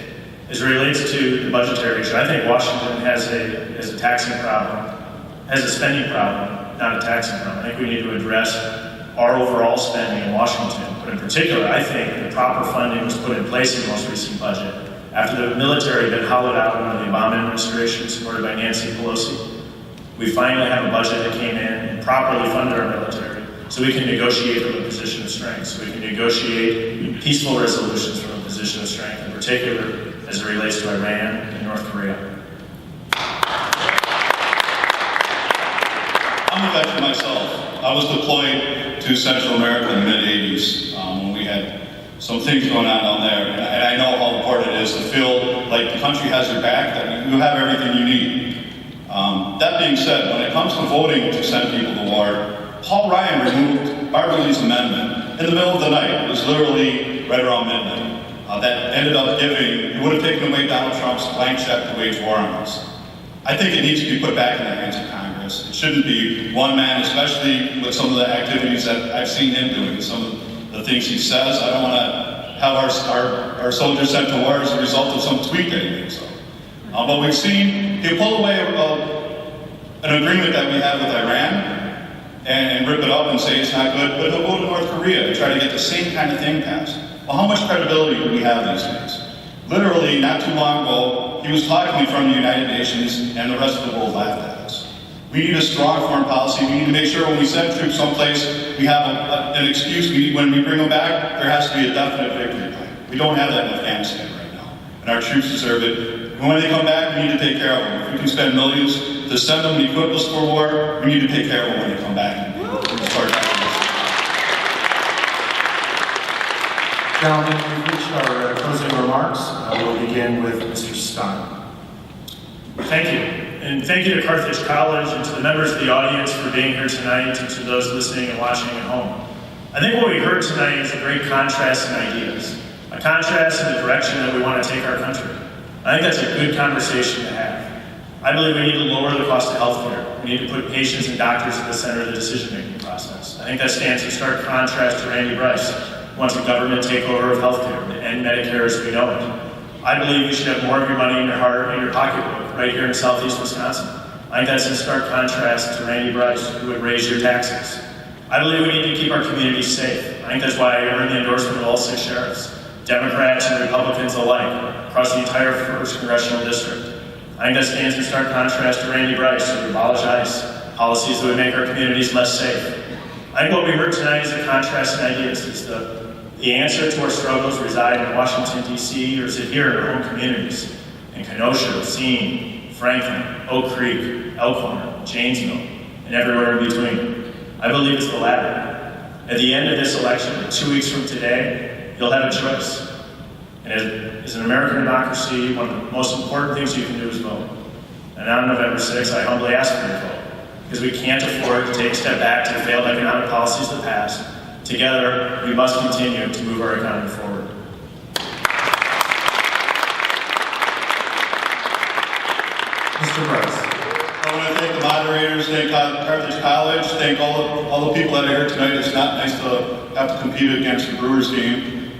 As it relates to the budgetary issue, I think Washington has a taxing problem has a spending problem, not a taxing problem. I think we need to address our overall spending in Washington. But in particular, I think the proper funding was put in place in the most recent budget. After the military had been hollowed out under the Obama administration, supported by Nancy Pelosi, we finally have a budget that came in and properly funded our military so we can negotiate from a position of strength, so we can negotiate peaceful resolutions from a position of strength, in particular as it relates to Iran and North Korea. I'm a veteran myself. I was deployed to Central America in the mid-'80s when we had some things going on down there. And I know how important it is to feel like the country has your back, that you have everything you need. That being said, when it comes to voting to send people to war, Paul Ryan removed Barbara Lee's amendment in the middle of the night. It was literally right around midnight. That ended up it would have taken away Donald Trump's blank check to wage war on us. I think it needs to be put back in the hands of Congress. It shouldn't be one man, especially with some of the activities that I've seen him doing, some of the things he says. I don't want to have our soldiers sent to war as a result of some tweet that he makes. But we've seen he pulled away an agreement that we had with Iran and rip it up and say it's not good, but he'll go to North Korea and try to get the same kind of thing passed. Well, how much credibility do we have these days? Literally, not too long ago, he was talking from the United Nations and the rest of the world laughed at us. We need a strong foreign policy. We need to make sure when we send troops someplace, we have an excuse. When we bring them back, there has to be a definite victory plan. We don't have that in Afghanistan right now, and our troops deserve it. And when they come back, we need to take care of them. If we can spend millions to send them and equip us for war, we need to take care of them when they come back. Gentlemen, we've reached our closing remarks. We'll begin with Mr. Stein. Thank you. And thank you to Carthage College and to the members of the audience for being here tonight and to those listening and watching at home. I think what we heard tonight is a great contrast in ideas, a contrast in the direction that we want to take our country. I think that's a good conversation to have. I believe we need to lower the cost of healthcare. We need to put patients and doctors at the center of the decision-making process. I think that stands in stark contrast to Randy Bryce, who wants a government takeover of healthcare to end Medicare as we know it. I believe you should have more of your money in your heart, in your pocketbook, right here in southeast Wisconsin. I think that's in stark contrast to Randy Bryce, who would raise your taxes. I believe we need to keep our communities safe. I think that's why I earned the endorsement of all 6 sheriffs, Democrats and Republicans alike, across the entire 1st Congressional District. I think that stands in stark contrast to Randy Bryce, who would abolish ICE, policies that would make our communities less safe. I think what we heard tonight is a contrast in ideas. Is the answer to our struggles reside in Washington, D.C., or is it here in our own communities? In Kenosha, Racine, Franklin, Oak Creek, Elkhorn, Janesville, and everywhere in between. I believe it's the latter. At the end of this election, 2 weeks from today, you'll have a choice. And as an American democracy, one of the most important things you can do is vote. And on November 6th, I humbly ask for your vote, because we can't afford to take a step back to the failed economic policies of the past. Together, we must continue to move our economy forward. Mr. Bryce. I want to thank the moderators, thank Carthage College, thank all the people that are here tonight. It's not nice to have to compete against the Brewers game.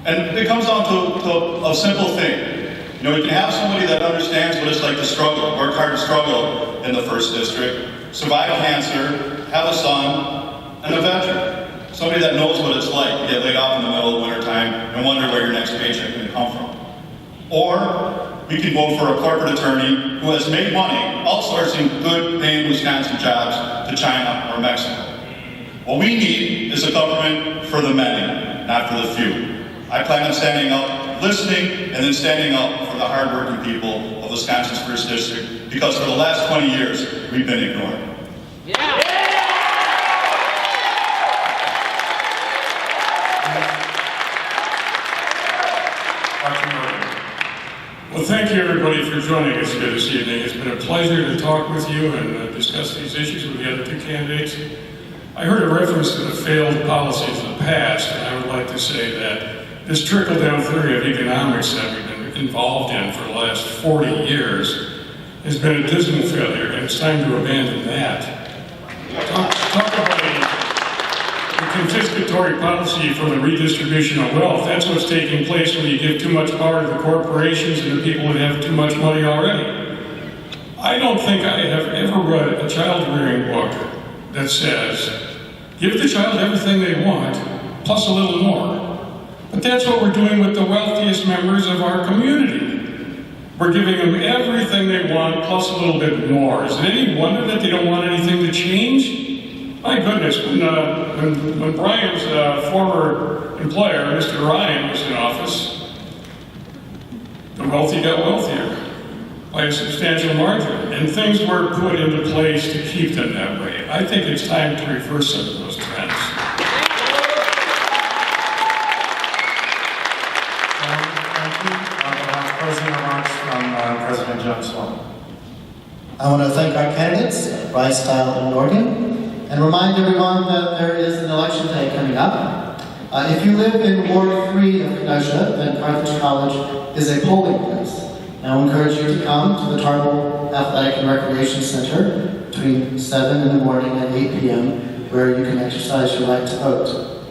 And it comes down to a simple thing. You know, you can have somebody that understands what it's like to struggle, work hard to struggle in the 1st District, survive cancer, have a son, and a veteran. Somebody that knows what it's like to get laid off in the middle of wintertime and wonder where your next paycheck can come from. Or we can vote for a corporate attorney who has made money outsourcing good paying Wisconsin jobs to China or Mexico. What we need is a government for the many, not for the few. I plan on standing up, listening, and then standing up for the hardworking people of Wisconsin's 1st District, because for the last 20 years, we've been ignored. Yeah. Well, thank you everybody for joining us here this evening. It's been a pleasure to talk with you and discuss these issues with the other 2 candidates. I heard a reference to the failed policies of the past, and I would like to say that this trickle-down theory of economics that we've been involved in for the last 40 years has been a dismal failure, and it's time to abandon that. Talk about the confiscatory policy for the redistribution of wealth. That's what's taking place when you give too much power to the corporations and the people that have too much money already. I don't think I have ever read a child rearing book that says, give the child everything they want, plus a little more. But that's what we're doing with the wealthiest members of our community. We're giving them everything they want, plus a little bit more. Is it any wonder that they don't want anything to change? My goodness, when Bryan's former employer, Mr. Ryan, was in office, the wealthy got wealthier by a substantial margin, and things were put into place to keep them that way. I think it's time to reverse some of those trends. Thank you. We'll have closing remarks from President Jones. I want to thank our candidates, Bryan Steil and Yorgan, and remind everyone that there is an election day coming up. If you live in Ward 3 of Kenosha, then Carthage College is a polling place. I will encourage you to come to the Tarble Athletic and Recreation Center between 7 in the morning and 8 p.m., where you can exercise your right to vote.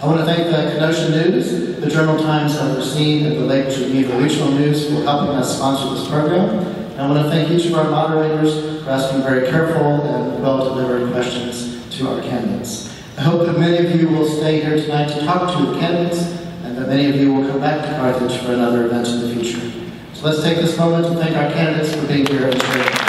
I want to thank the Kenosha News, the Journal-Times of Racine, and the Lake Geneva Regional News for helping us sponsor this program. And I want to thank each of our moderators for asking very careful and well-delivered questions to our candidates. I hope that many of you will stay here tonight to talk to the candidates, and that many of you will come back to Carthage for another event in the future. So let's take this moment to thank our candidates for being here and sharing.